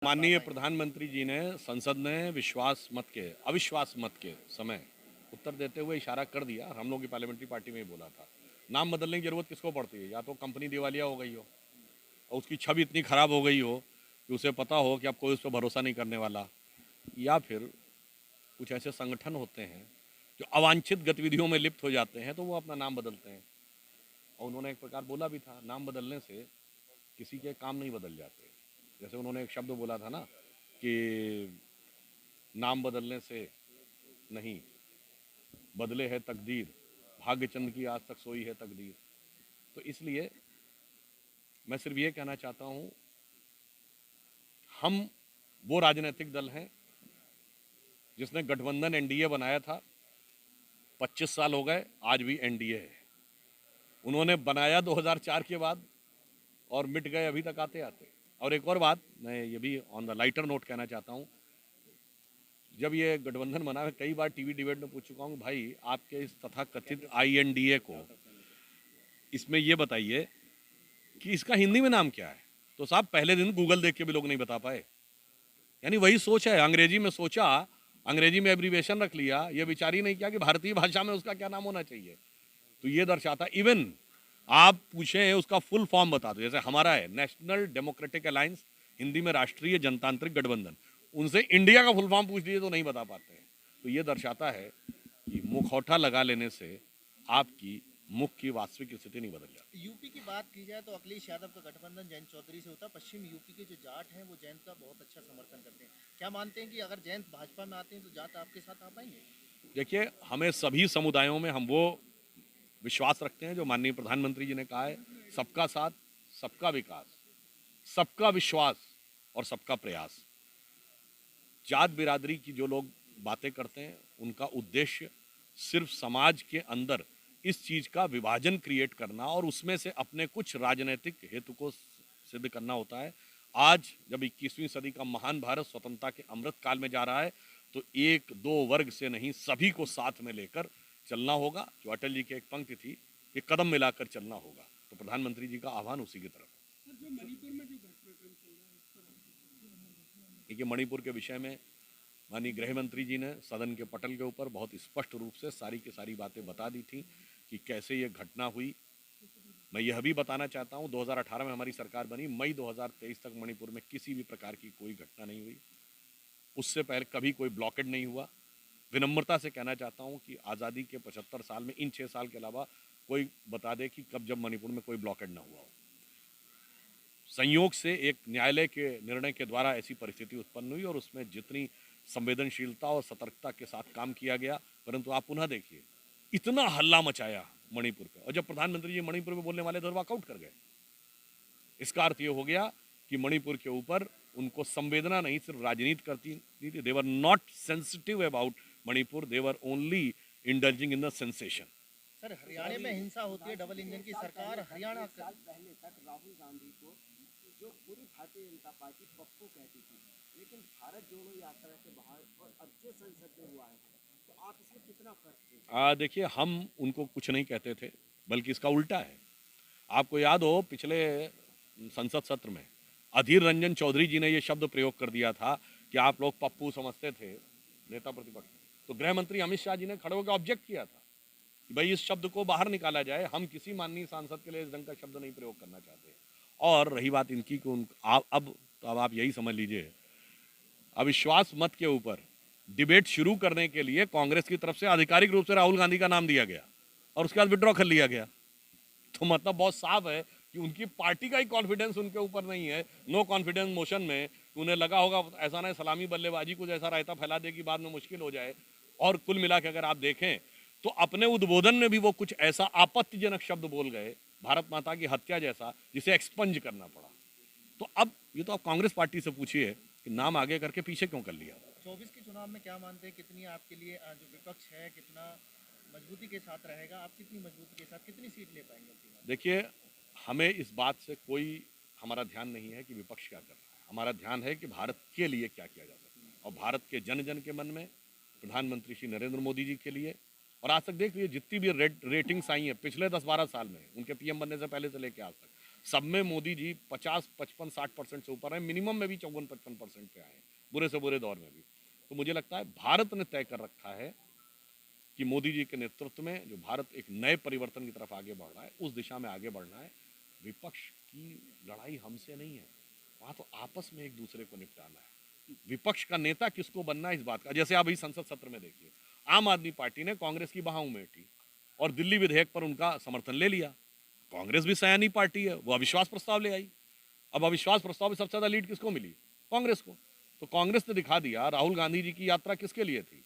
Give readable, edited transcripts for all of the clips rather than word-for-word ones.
माननीय प्रधानमंत्री जी ने संसद में अविश्वास मत के समय उत्तर देते हुए इशारा कर दिया। हम लोग की पार्लियामेंट्री पार्टी में ही बोला था, नाम बदलने की जरूरत किसको पड़ती है? या तो कंपनी दिवालिया हो गई हो और उसकी छवि इतनी खराब हो गई हो कि उसे पता हो कि अब कोई उस पर भरोसा नहीं करने वाला, या फिर कुछ ऐसे संगठन होते हैं जो अवांछित गतिविधियों में लिप्त हो जाते हैं तो वो अपना नाम बदलते हैं। और उन्होंने एक प्रकार बोला भी था, नाम बदलने से किसी के काम नहीं बदल जाते। जैसे उन्होंने एक शब्द बोला था ना कि नाम बदलने से नहीं, बदले है तकदीर, भाग्यचंद की आज तक सोई है तकदीर। तो इसलिए मैं सिर्फ ये कहना चाहता हूँ, हम वो राजनीतिक दल हैं जिसने गठबंधन एनडीए बनाया था। 25 साल हो गए, आज भी एनडीए है। उन्होंने बनाया 2004 के बाद और मिट गए अभी तक आते आते। और एक और बात मैं ये भी ऑन द लाइटर नोट कहना चाहता हूँ, जब ये गठबंधन बना, मैं कई बार टीवी डिबेट में पूछ चुका हूँ, भाई आपके इस तथाकथित आईएनडीए को इसमें ये बताइए कि इसका हिंदी में नाम क्या है। तो साहब पहले दिन गूगल देख के भी लोग नहीं बता पाए। यानी वही सोच है, अंग्रेजी में सोचा, अंग्रेजी में एब्रीवेशन रख लिया, ये विचार ही नहीं किया कि भारतीय भाषा में उसका क्या नाम होना चाहिए। तो ये दर्शाता, इवन आप पूछें उसका फुल फॉर्म बता दो, जैसे हमारा है नेशनल डेमोक्रेटिक अलायंस, हिंदी में राष्ट्रीय जनतांत्रिक गठबंधन, उनसे इंडिया का फुल फॉर्म पूछ लीजिए तो नहीं बता पाते हैं। तो ये दर्शाता है कि मुखौटा लगा लेने से आपकी मुख की वास्तविक स्थिति नहीं बदल जाती। यूपी की बात की जाए तो अखिलेश यादव का गठबंधन जयंत चौधरी से होता। पश्चिम यूपी के जो जाट हैं वो जयंत का बहुत अच्छा समर्थन करते हैं। क्या मानते हैं कि अगर जयंत भाजपा में आते हैं तो जाट आपके साथ आ पाएंगे? देखिए, हमें सभी समुदायों में हम वो विश्वास रखते हैं जो माननीय प्रधानमंत्री जी ने कहा है, सबका साथ, सबका विकास, सबका विश्वास और सबका प्रयास। जात बिरादरी की जो लोग बातें करते हैं उनका उद्देश्य सिर्फ समाज के अंदर इस चीज का विभाजन क्रिएट करना और उसमें से अपने कुछ राजनीतिक हेतु को सिद्ध करना होता है। आज जब 21वीं सदी का महान भारत स्वतंत्रता के अमृत काल में जा रहा है तो एक दो वर्ग से नहीं, सभी को साथ में लेकर चलना होगा। जो अटल जी की एक पंक्ति थी कि कदम मिलाकर चलना होगा, तो प्रधानमंत्री जी का आह्वान उसी की तरफ है। देखिए, मणिपुर के विषय में माननीय गृह मंत्री जी ने सदन के पटल के ऊपर बहुत स्पष्ट रूप से सारी की सारी बातें बता दी थी कि कैसे ये घटना हुई। मैं यह भी बताना चाहता हूँ, 2018 में हमारी सरकार बनी, मई 2023 तक मणिपुर में किसी भी प्रकार की कोई घटना नहीं हुई। उससे पहले कभी कोई ब्लॉकेड नहीं हुआ। विनम्रता से कहना चाहता हूँ कि आज़ादी के 75 साल में इन 6 साल के अलावा कोई बता दे कि कब जब मणिपुर में कोई ब्लॉकेड ना हुआ हो। संयोग से एक न्यायालय के निर्णय के द्वारा ऐसी परिस्थिति उत्पन्न हुई और उसमें जितनी संवेदनशीलता और सतर्कता के साथ काम किया गया, परंतु आप पुनः देखिए, इतना हल्ला मचाया मणिपुर पे, और जब प्रधानमंत्री जी मणिपुर में बोलने वाले थे वॉकआउट कर गए। इसका अर्थ ये हो गया कि मणिपुर के ऊपर उनको संवेदना नहीं, सिर्फ राजनीति करती थी। They were not sensitive about Manipur, they were only indulging in the sensation. Sir, Haryana में हिंसा होती है, डबल इंजन की सरकार हरियाणा साल पहले तक राहुल गांधी को जो पूरी भारतीय जनता पार्टी पप्पू कहती थी, लेकिन भारत जोड़ो यात्रा के बाहर और अब जो संसद में हुआ है, तो आप इसमें कितना फर्क? देखिए, हम उनको कुछ नहीं कहते थे, बल्कि इसका उल्टा है। आपको याद हो, पिछले संसद सत्र में अधीर रंजन चौधरी जी ने यह शब्द प्रयोग कर दिया था कि आप लोग पप्पू समझते थे नेता प्रतिपक्ष। तो गृह मंत्री अमित शाह जी ने खड़े होकर ऑब्जेक्ट किया था कि भाई इस शब्द को बाहर निकाला जाए, हम किसी माननीय सांसद के लिए इस ढंग का शब्द नहीं प्रयोग करना चाहते। और रही बात इनकी को अब आप यही समझ लीजिए, अविश्वास मत के ऊपर डिबेट शुरू करने के लिए कांग्रेस की तरफ से आधिकारिक रूप से राहुल गांधी का नाम दिया गया और उसके बाद विड्रॉ कर लिया गया। तो मतलब बहुत साफ है कि उनकी पार्टी का ही कॉन्फिडेंस उनके ऊपर नहीं है। नो कॉन्फिडेंस मोशन में उन्हें लगा होगा ऐसा ना सलामी बल्लेबाजी कुछ ऐसा रायता फैला दे कि बाद में मुश्किल हो जाए। और कुल मिला के अगर आप देखें तो अपने उद्बोधन में भी वो कुछ ऐसा आपत्तिजनक शब्द बोल गए, भारत माता की हत्या जैसा, जिसे एक्सपंज करना पड़ा। तो अब ये तो आप कांग्रेस पार्टी से पूछिए कि नाम आगे करके पीछे क्यों कर लिया। 24 के चुनाव में क्या मानते हैं, कितनी आपके लिए जो विपक्ष है कितना मजबूती के साथ रहेगा? आप कितनी मजबूती के साथ कितनी सीट ले पाएंगे? देखिए, हमें इस बात से कोई हमारा ध्यान नहीं है कि विपक्ष क्या कर रहा है। हमारा ध्यान है कि भारत के लिए क्या किया जा सकता है, और भारत के जन जन के मन में प्रधानमंत्री श्री नरेंद्र मोदी जी के लिए। और आज तक देख लीजिए जितनी भी रेटिंग्स आई हैं पिछले 10-12 साल में, उनके पीएम बनने से पहले से लेकर आज तक, सब में मोदी जी 50, 55, 60% से ऊपर है, मिनिमम में भी 54-55% पे आए, बुरे से बुरे दौर में भी। तो मुझे लगता है भारत ने तय कर रखा है कि मोदी जी के नेतृत्व में जो भारत एक नए परिवर्तन की तरफ आगे बढ़ रहा है, उस दिशा में आगे बढ़ना है। विपक्ष की लड़ाई हमसे नहीं है, वहाँ तो आपस में एक दूसरे को निपटाना है। विपक्ष का नेता किसको बनना है इस बात का, जैसे अभी संसद सत्र में देखिए, आम आदमी पार्टी ने कांग्रेस की बाहों में उठी और दिल्ली विधेयक पर उनका समर्थन ले लिया। कांग्रेस भी सयानी पार्टी है, वो अविश्वास प्रस्ताव ले आई। अब अविश्वास प्रस्ताव में सबसे ज्यादा लीड किसको मिली? कांग्रेस को। तो कांग्रेस ने दिखा दिया राहुल गांधी जी की यात्रा किसके लिए थी?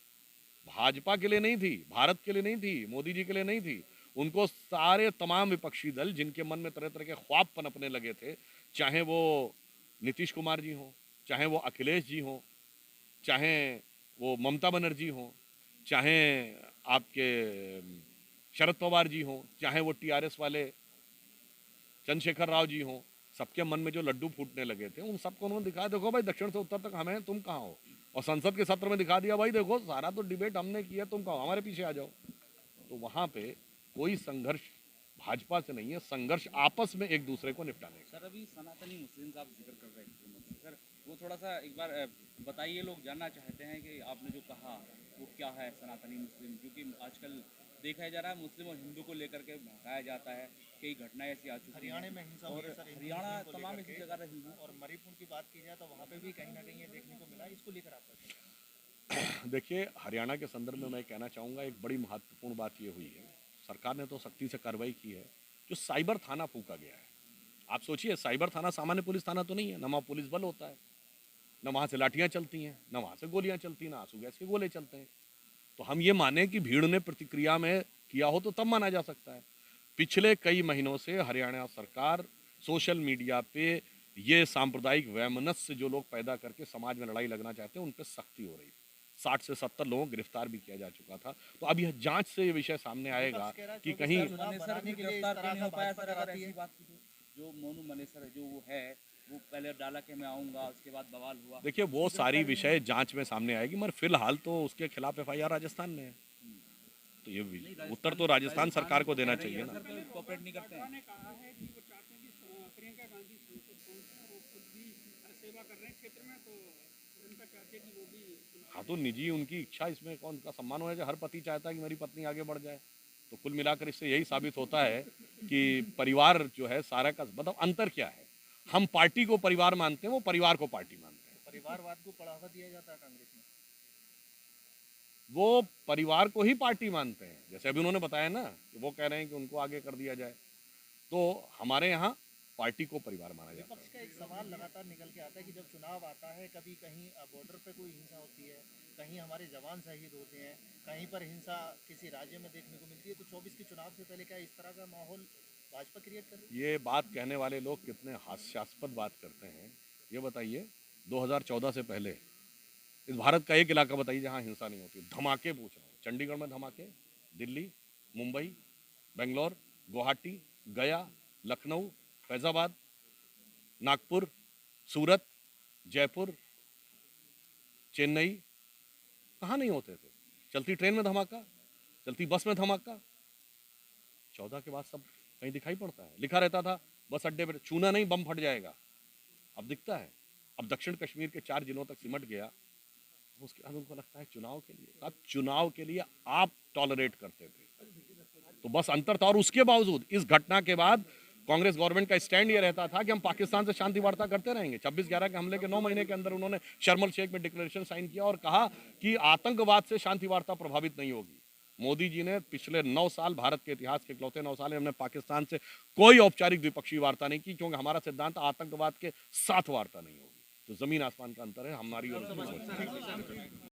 भाजपा के लिए नहीं थी, भारत के लिए नहीं थी, मोदी जी के लिए नहीं थी। उनको सारे तमाम विपक्षी दल जिनके मन में तरह तरह के ख्वाब पनपने लगे थे, चाहे वो नीतीश कुमार जी हों, चाहे वो अखिलेश जी हों, चाहे वो ममता बनर्जी हों, चाहे आपके शरद पवार जी हों, चाहे वो टीआरएस वाले चंद्रशेखर राव जी हों, सबके मन में जो लड्डू फूटने लगे थे उन सबको उन्होंने दिखाया, देखो भाई दक्षिण से उत्तर तक हमें, तुम कहाँ हो। और संसद के सत्र में दिखा दिया, भाई देखो सारा तो डिबेट हमने किया, तुम कहाँ हो, हमारे पीछे आ जाओ। तो वहाँ पे कोई संघर्ष भाजपा से नहीं है, संघर्ष आपस में एक दूसरे को निपटाने का। सर अभी सनातनी मुस्लिम आप जिक्र कर रहे थे सर, वो थोड़ा सा एक बार बताइए, लोग जानना चाहते हैं कि आपने जो कहा वो क्या है सनातनी मुस्लिम, क्योंकि आजकल देखा जा रहा है मुस्लिम और हिंदू को लेकर के भड़काया जाता है, कई घटनाएं ऐसी आ चुकी हैं हरियाणा में हिंसा हुई और है सर, हिंदू हरियाणा मुस्लिम को तमाम लेकर ऐसी के। जगह रही हैं। और मणिपुर की बात की जाए तो वहाँ पे भी कहीं ना कहीं ये देखने को मिला, इसको लेकर आपका क्या कहना है? देखिए, हरियाणा के संदर्भ में मैं कहना चाहूँगा, एक बड़ी महत्वपूर्ण बात ये हुई है, सरकार ने तो सख्ती से कार्रवाई की है, जो साइबर थाना फूका गया है। आप सोचिए, साइबर थाना सामान्य पुलिस थाना तो नहीं है, न वहाँ पुलिस बल होता है, न वहाँ से लाठियाँ चलती हैं, न वहाँ से गोलियाँ चलती हैं, न आंसू गैस के गोले चलते हैं। तो हम ये माने कि भीड़ ने प्रतिक्रिया में किया हो तो तब माना जा सकता है। पिछले कई महीनों से हरियाणा सरकार सोशल मीडिया पे ये सांप्रदायिक वैमनस्य जो लोग पैदा करके समाज में लड़ाई लगना चाहते हैं, उन पर सख्ती हो रही है। 60 से 70 लोगों को गिरफ्तार भी किया जा चुका था। तो अब यह जांच से ये विषय सामने आएगा कि कहीं चुनाव मनेसर बनाने भी के लिए इस गिरफ्तार तरह क्यों नहीं का हो पाया भाजपा सर, अगर कराती ऐसी है। बात की तो? जो मोनू मनेसर जो वो है, वो पहले डाला कि मैं आऊँगा, उसके बाद बवाल हुआ। देखिए, वो सारी विषय जांच में सामने आएगी, मगर फिलहाल तो उसके खिलाफ एफआईआर राजस्थान में है। तो ये उत्तर तो राजस्थान सरकार को देना चाहिए ना। कोऑपरेट नहीं करते हैं। ने कहा है कि वो चाहते हैं कि प्रियंका गांधी संसद पहुंचे, वो खुद भी सेवा कर रहे हैं क्षेत्र में, तो उनका चाहते हैं कि वो भी हाँ, तो निजी उनकी इच्छा, इसमें कौन का सम्मान हो जाए? हर पति चाहता है कि मेरी पत्नी आगे बढ़ जाए। तो कुल मिलाकर इससे यही साबित होता है कि परिवार जो है सारा का मतलब अंतर क्या है। हम पार्टी को परिवार मानते हैं, वो परिवार को पार्टी मानते हैं। परिवारवाद को बढ़ावा दिया जाता है कांग्रेस में। वो परिवार को ही पार्टी मानते हैं, जैसे अभी उन्होंने बताया ना कि वो कह रहे हैं कि उनको आगे कर दिया जाए। तो हमारे यहाँ पार्टी को परिवार माना जाता है। विपक्ष का एक सवाल लगातार निकल के आता है कि जब चुनाव आता है, कभी कहीं बॉर्डर पे कोई हिंसा होती है, कहीं हमारे जवान शहीद होते हैं, कहीं पर हिंसा किसी राज्य में देखने को मिलती है। तो 24 के चुनाव से पहले क्या इस तरह का माहौल भाजपा क्रिएट कर रही है? ये बात कहने वाले लोग कितने हास्यास्पद बात करते हैं। ये बताइए, 2014 से पहले इस भारत का एक इलाका बताइए जहाँ हिंसा नहीं होती। धमाके पूछ रहे हैं, चंडीगढ़ में धमाके, दिल्ली, मुंबई, बेंगलोर, गुवाहाटी, गया, लखनऊ, फैजाबाद, नागपुर, सूरत, जयपुर, चेन्नई, कहाँ नहीं होते थे? चलती ट्रेन में धमाका, चलती बस में धमाका। 14 के बाद सब कहीं दिखाई पड़ता है? लिखा रहता था बस अड्डे पर चूना नहीं बम फट जाएगा, अब दिखता है। अब दक्षिण कश्मीर के 4 जिलों तक सिमट गया, उसके बाद उनको लगता है चुनाव के लिए। अब चुनाव के लिए आप टॉलरेट करते थे, तो बस अंतर था। और उसके बावजूद इस घटना के बाद कांग्रेस गवर्नमेंट का स्टैंड ये रहता था कि हम पाकिस्तान से शांति वार्ता करते रहेंगे। 26/11 के हमले के 9 महीने के अंदर उन्होंने शर्म एल शेख में डिक्लेरेशन साइन किया और कहा कि आतंकवाद से शांति वार्ता प्रभावित नहीं होगी। मोदी जी ने पिछले 9 साल, भारत के इतिहास के इकलौते 9 साल में, हमने पाकिस्तान से कोई औपचारिक द्विपक्षीय वार्ता नहीं की, क्योंकि हमारा सिद्धांत आतंकवाद के साथ वार्ता नहीं होगी। तो जमीन आसमान का अंतर है हमारी और